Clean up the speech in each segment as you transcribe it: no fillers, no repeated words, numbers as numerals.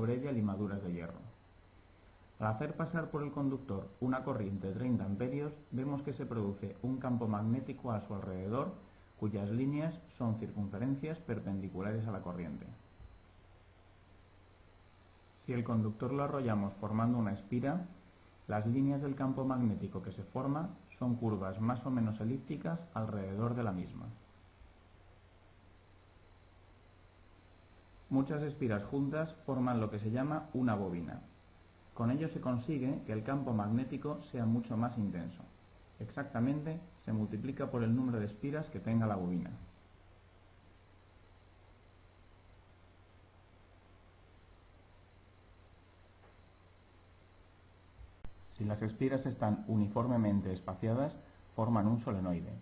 sobre ella limaduras de hierro. Al hacer pasar por el conductor una corriente de 30 amperios, vemos que se produce un campo magnético a su alrededor, cuyas líneas son circunferencias perpendiculares a la corriente. Si el conductor lo arrollamos formando una espira, las líneas del campo magnético que se forma son curvas más o menos elípticas alrededor de la misma. Muchas espiras juntas forman lo que se llama una bobina. Con ello se consigue que el campo magnético sea mucho más intenso. Exactamente, se multiplica por el número de espiras que tenga la bobina. Si las espiras están uniformemente espaciadas, forman un solenoide.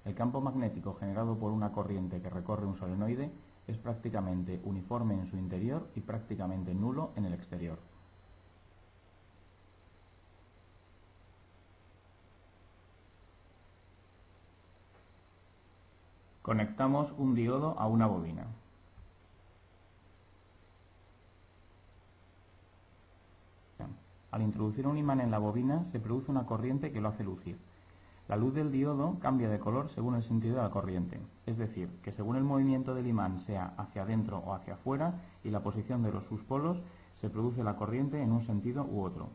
El campo magnético generado por una corriente que recorre un solenoide es prácticamente uniforme en su interior y prácticamente nulo en el exterior. Conectamos un diodo a una bobina. Al introducir un imán en la bobina se produce una corriente que lo hace lucir. La luz del diodo cambia de color según el sentido de la corriente, es decir, que según el movimiento del imán sea hacia adentro o hacia afuera y la posición de sus polos, se produce la corriente en un sentido u otro.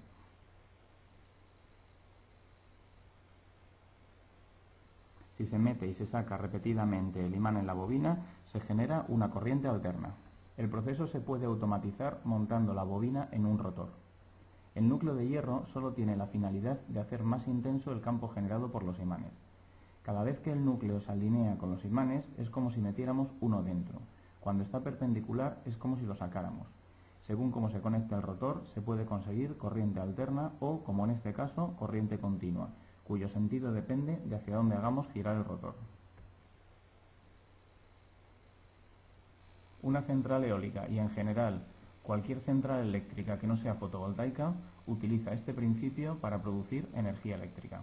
Si se mete y se saca repetidamente el imán en la bobina, se genera una corriente alterna. El proceso se puede automatizar montando la bobina en un rotor. El núcleo de hierro solo tiene la finalidad de hacer más intenso el campo generado por los imanes. Cada vez que el núcleo se alinea con los imanes es como si metiéramos uno dentro. Cuando está perpendicular es como si lo sacáramos. Según cómo se conecta el rotor, se puede conseguir corriente alterna o, como en este caso, corriente continua, cuyo sentido depende de hacia dónde hagamos girar el rotor. Una central eólica y, en general, cualquier central eléctrica que no sea fotovoltaica utiliza este principio para producir energía eléctrica.